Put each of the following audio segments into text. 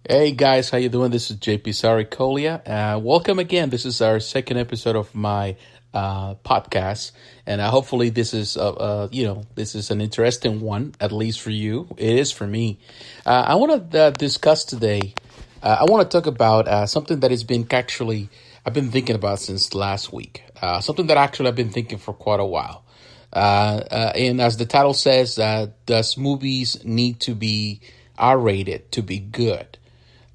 Hey guys, how you doing? This is JP Saricolia. Welcome again. This is our second episode of my podcast, and hopefully this is an interesting one, at least for you. It is for me. I want to discuss today. I want to talk about something that has been actually I've been thinking about since last week. Something that actually I've been thinking for quite a while. And as the title says, does movies need to be R-rated to be good?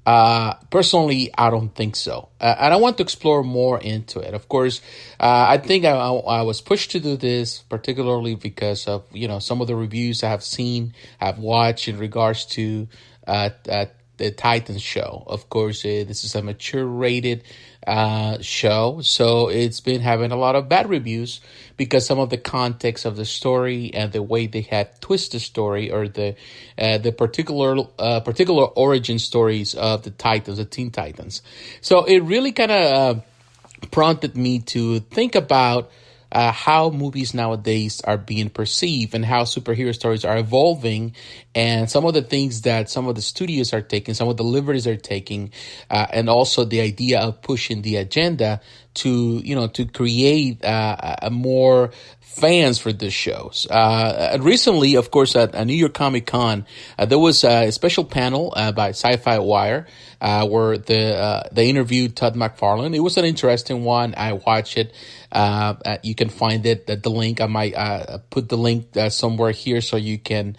Personally, I don't think so. And I want to explore more into it. Of course, I think I was pushed to do this, particularly because of, some of the reviews I have seen, have watched in regards to the Titans show. Of course, this is a mature rated show, so it's been having a lot of bad reviews because some of the context of the story and the way they had twist the story, or the particular origin stories of the Titans, the Teen Titans. So it really kind of prompted me to think about how movies nowadays are being perceived and how superhero stories are evolving, and some of the things that some of the studios are taking, some of the liberties are taking, and also the idea of pushing the agenda to create a more fans for the shows. Recently, of course, at New York Comic Con, there was a special panel by Sci-Fi Wire where they interviewed Todd McFarlane. It was an interesting one. I watched it. You can find it at the link. I might put the link somewhere here so you can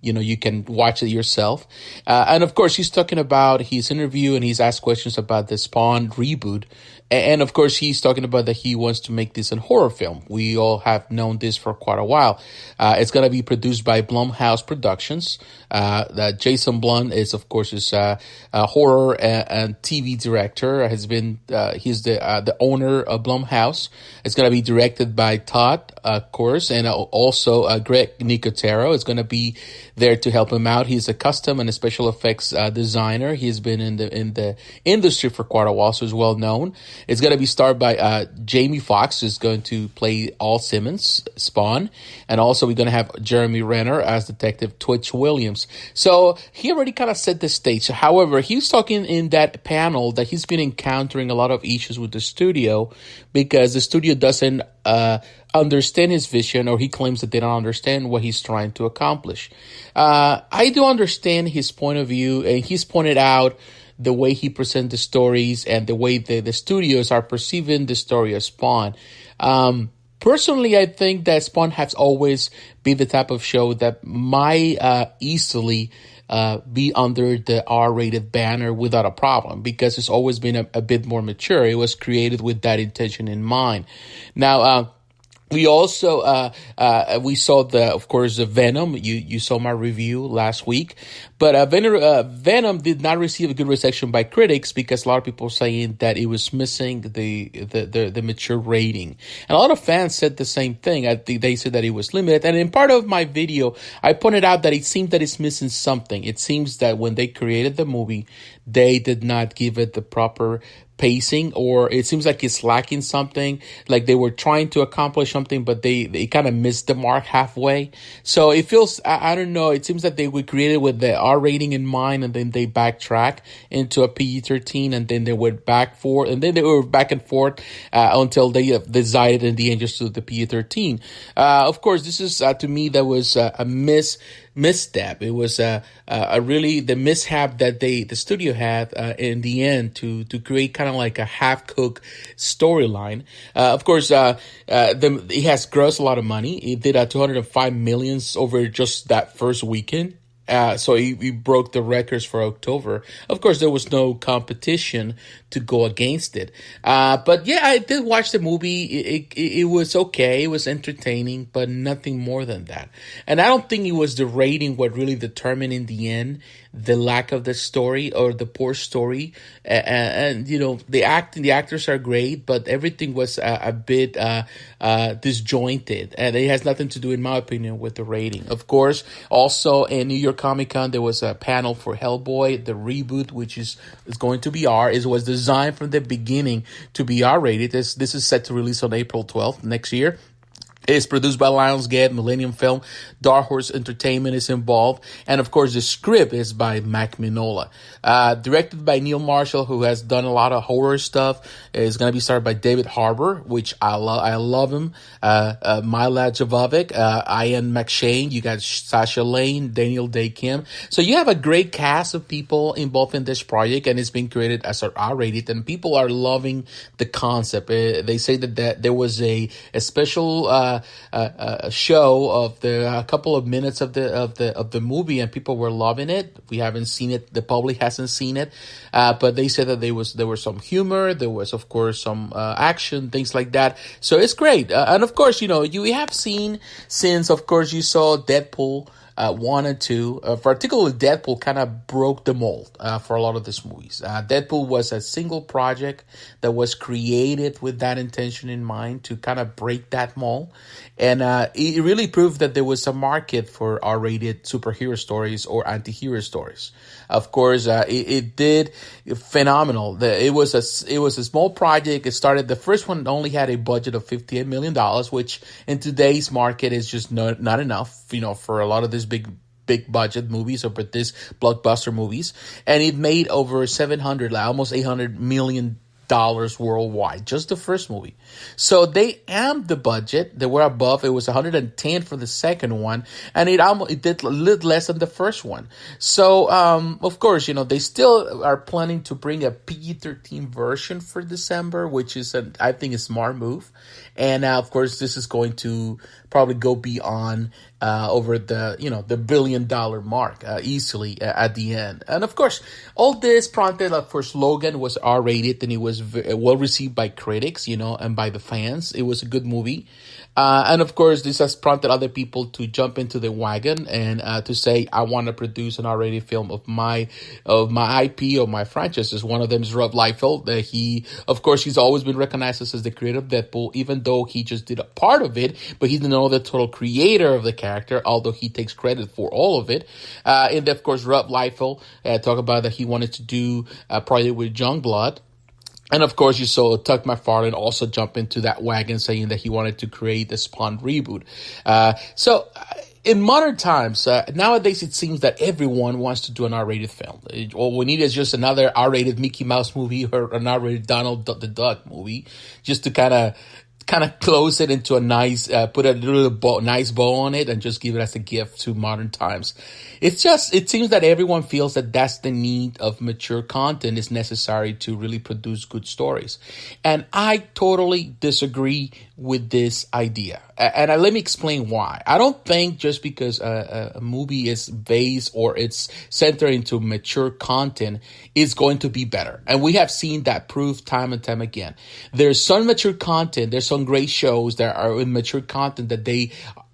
you can watch it yourself. And of course, he's talking about his interview, and he's asked questions about the Spawn reboot. And of course, he's talking about that he wants to make this a horror film. We all have known this for quite a while. It's going to be produced by Blumhouse Productions. That Jason Blum is, of course, a horror and TV director. He's the owner of Blumhouse. It's going to be directed by Todd, of course, and also Greg Nicotero is going to be there to help him out. He's a custom and a special effects designer. He's been in the industry for quite a while, so he's well known. It's going to be starred by Jamie Foxx, who's going to play Al Simmons, Spawn, and also we're going to have Jeremy Renner as Detective Twitch Williams. So he already kind of set the stage. However, he's talking in that panel that he's been encountering a lot of issues with the studio because the studio doesn't understand his vision, or he claims that they don't understand what he's trying to accomplish. I do understand his point of view, and he's pointed out the way he presents the stories and the way the studios are perceiving the story of Spawn. Personally, I think that Spawn has always been the type of show that might easily be under the R-rated banner without a problem, because it's always been a bit more mature. It was created with that intention in mind. Now, we also we saw of course, the Venom. You saw my review last week, but Venom did not receive a good reception by critics because a lot of people are saying that it was missing the mature rating, and a lot of fans said the same thing. I think they said that it was limited, and in part of my video, I pointed out that it seems that it's missing something. It seems that when they created the movie, they did not give it the proper pacing, or it seems like it's lacking something, like they were trying to accomplish something, but they kind of missed the mark halfway. So it feels, I don't know, it seems that they were created with the R rating in mind, and then they backtrack into a PG-13, and then they went back and forth until they decided in the end just to the PG-13. Of course, this is, to me, that was a misstep. It was really the mishap that the studio had in the end to create kind of like a half-cooked storyline. Of course, it has grossed a lot of money. It did 205 million over just that first weekend. So he broke the records for October. Of course, there was no competition to go against it. But yeah, I did watch the movie. It was okay. It was entertaining, but nothing more than that. And I don't think it was the rating what really determined in the end the lack of the story or the poor story. And the actors are great, but everything was a bit disjointed, and it has nothing to do, in my opinion, with the rating. Of course, also in New York Comic Con, there was a panel for Hellboy, the reboot, which is going to be R. It was designed from the beginning to be R-rated. This is set to release on April 12th next year. It's produced by Lionsgate, Millennium Film, Dark Horse Entertainment is involved, and of course the script is by Mac Minola. Directed by Neil Marshall, who has done a lot of horror stuff. It's going to be starred by David Harbour, which I love. I love him. Mila Jovovich, Ian McShane. You got Sasha Lane, Daniel Day Kim. So you have a great cast of people involved in this project, and it's been created as R-rated, and people are loving the concept. They say that there was a special show of a couple of minutes of the movie, and people were loving it. We haven't seen it; the public hasn't seen it, but they said that there was some humor, there was of course some action, things like that. So it's great, and of course you have seen, since of course you saw Deadpool 1 and 2, particularly Deadpool kind of broke the mold for a lot of these movies. Deadpool was a single project that was created with that intention in mind, to kind of break that mold. And it really proved that there was a market for R-rated superhero stories or anti-hero stories. Of course, it did phenomenal. It was a small project. It started, the first one only had a budget of $58 million, which in today's market is just not enough, for a lot of these big budget movies, or but this blockbuster movies. And it made over 700, almost $800 million worldwide, just the first movie. So they amped the budget. They were above. It was 110 for the second one, and it did a little less than the first one. So of course, they still are planning to bring a PG-13 version for December, which is I think a smart move. And of course, this is going to probably go beyond over the $1 billion mark easily at the end. And of course, all this prompted, of course, Logan was R-rated, and it was well received by critics, and by the fans. It was a good movie. And of course, this has prompted other people to jump into the wagon and to say, I want to produce an R-rated film of my IP, or my franchises. One of them is Rob Liefeld. He's always been recognized as the creator of Deadpool, even though he just did a part of it, but he's not the total creator of the character, although he takes credit for all of it. And of course, Rob Liefeld talked about that he wanted to do a project with Youngblood. And of course, you saw Tuck McFarlane also jump into that wagon, saying that he wanted to create the Spawn reboot. So in modern times, nowadays it seems that everyone wants to do an R-rated film. All we need is just another R-rated Mickey Mouse movie, or an R-rated Donald the Duck movie, just to kind of close it into a nice, put a little nice bow on it, and just give it as a gift to modern times. It seems that everyone feels that that's the need of mature content is necessary to really produce good stories. And I totally disagree with this idea. And let me explain why. I don't think just because a movie is based or it's centered into mature content is going to be better. And we have seen that proved time and time again. There's some mature content, there's some great shows that are in mature content that they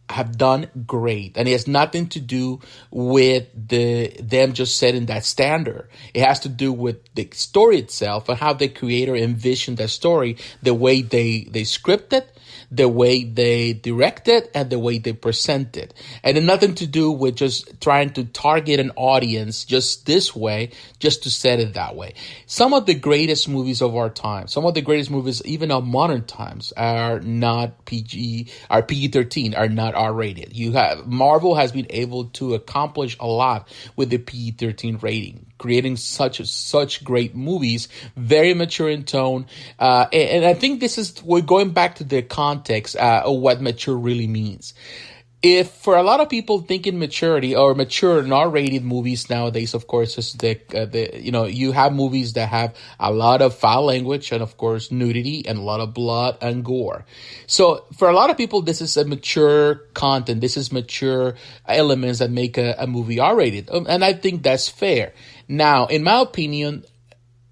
have done great, and it has nothing to do with them just setting that standard. It has to do with the story itself and how the creator envisioned that story, the way they script it, the way they direct it, and the way they present it. And it nothing to do with just trying to target an audience just this way, just to set it that way. Some of the greatest movies of our time, some of the greatest movies even of modern times, are not PG-13, are not R-rated. Marvel has been able to accomplish a lot with the PG-13 rating, creating such great movies, very mature in tone. And I think we're going back to the context of what mature really means. If for a lot of people thinking maturity or mature and R-rated movies nowadays, of course, is you have movies that have a lot of foul language and of course nudity and a lot of blood and gore. So for a lot of people, this is a mature content. This is mature elements that make a movie R-rated. And I think that's fair. Now, in my opinion,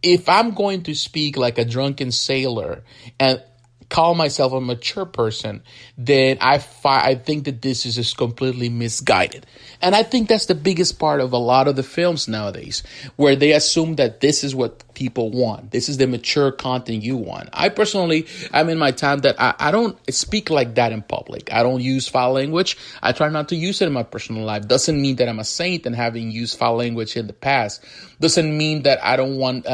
if I'm going to speak like a drunken sailor and call myself a mature person, then I think that this is just completely misguided. And I think that's the biggest part of a lot of the films nowadays, where they assume that this is what people want. This is the mature content you want. I personally, I'm in my time that I don't speak like that in public. I don't use foul language. I try not to use it in my personal life. Doesn't mean that I'm a saint and having used foul language in the past. Doesn't mean that I don't want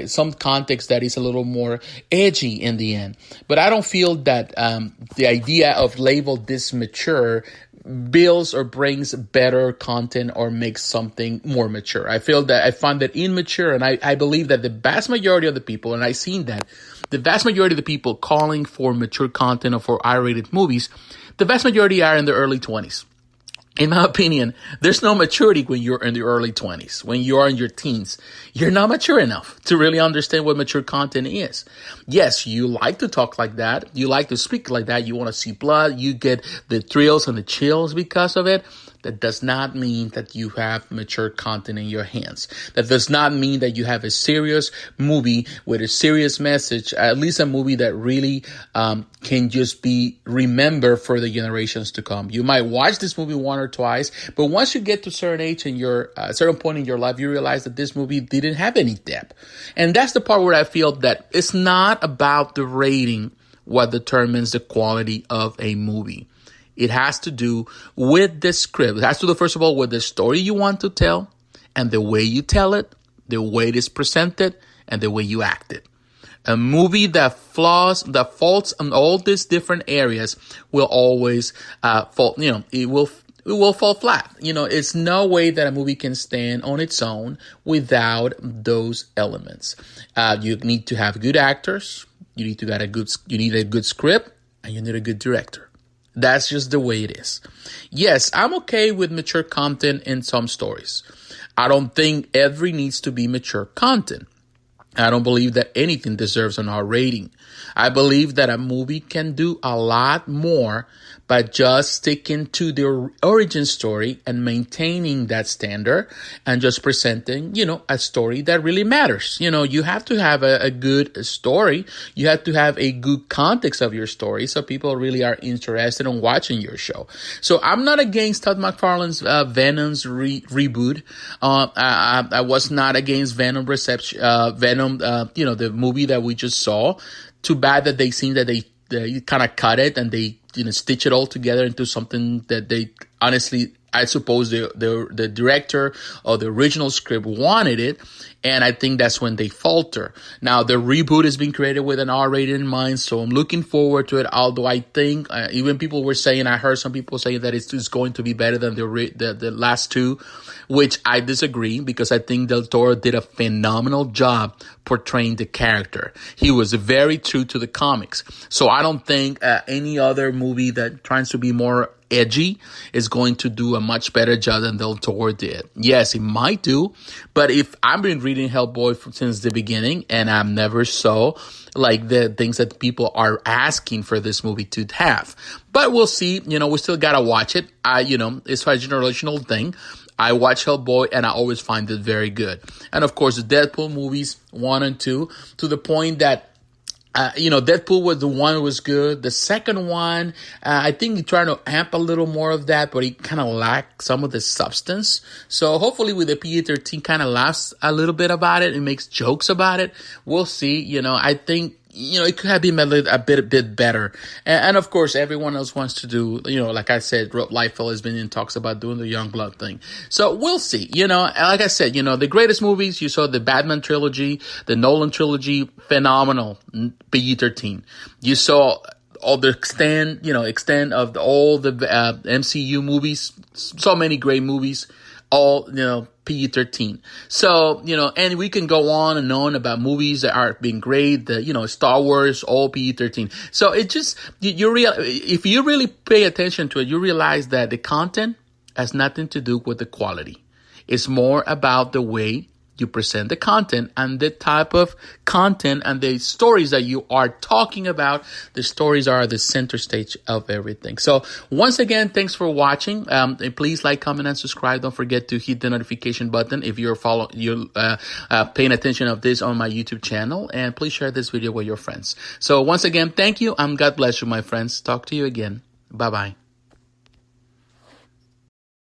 some context that is a little more edgy in the end. But I don't feel that the idea of label this mature builds or brings better content or makes something more mature. I find that immature, and I believe that the vast majority of the people, and I've seen that, the vast majority of the people calling for mature content or for R-rated movies, the vast majority are in their early 20s. In my opinion, there's no maturity when you're in the early 20s. When you are in your teens, you're not mature enough to really understand what mature content is. Yes, you like to talk like that. You like to speak like that. You want to see blood. You get the thrills and the chills because of it. That does not mean that you have mature content in your hands. That does not mean that you have a serious movie with a serious message, at least a movie that really can just be remembered for the generations to come. You might watch this movie one or twice, but once you get to a certain age in your certain point in your life, you realize that this movie didn't have any depth. And that's the part where I feel that it's not about the rating what determines the quality of a movie. It has to do with the script. It has to do, first of all, with the story you want to tell and the way you tell it, the way it is presented, and the way you act it. A movie that faults on all these different areas will always fall. It will fall flat. It's no way that a movie can stand on its own without those elements. You need to have good actors. You need a good script, and you need a good director. That's just the way it is. Yes, I'm okay with mature content in some stories. I don't think every needs to be mature content. I don't believe that anything deserves an R rating. I believe that a movie can do a lot more by just sticking to the origin story and maintaining that standard and just presenting, a story that really matters. You have to have a good story. You have to have a good context of your story so people really are interested in watching your show. So I'm not against Todd McFarlane's Venom's reboot. I was not against Venom the movie that we just saw. Too bad that they seem that they kind of cut it and they stitch it all together into something that they honestly, I suppose the director or the original script wanted it. And I think that's when they falter. Now, the reboot is being created with an R rating in mind, so I'm looking forward to it. Although I think even people were saying, I heard some people saying that it's going to be better than the last two, which I disagree because I think Del Toro did a phenomenal job portraying the character. He was very true to the comics. So I don't think any other movie that tries to be more edgy is going to do a much better job than Del Toro did. Yes, it might do, but if I've been reading Hellboy since the beginning and I've never saw like the things that people are asking for this movie to have. But we'll see. We still gotta watch it. It's a generational thing. I watch Hellboy and I always find it very good. And of course, the Deadpool movies 1 and 2, to the point that Deadpool was the one that was good. The second one, I think he tried to amp a little more of that, but he kind of lacked some of the substance. So hopefully with the PG-13 kind of laughs a little bit about it and makes jokes about it. We'll see. I think it could have been made a bit better. And of course, everyone else wants to do, like I said, Rob Liefeld has been in talks about doing the Youngblood thing. So we'll see. Like I said, the greatest movies, you saw the Batman trilogy, the Nolan trilogy, phenomenal, PG-13. You saw all the extent of all the MCU movies, so many great movies, all, PG-13. So, and we can go on and on about movies that are being great, Star Wars, all PG-13. So it just, if you really pay attention to it, you realize that the content has nothing to do with the quality. It's more about the way you present the content and the type of content and the stories that you are talking about. The stories are the center stage of everything. So once again, thanks for watching. Please like, comment, and subscribe. Don't forget to hit the notification button if you're paying attention of this on my YouTube channel. And please share this video with your friends. So once again, thank you. God bless you, my friends. Talk to you again. Bye-bye.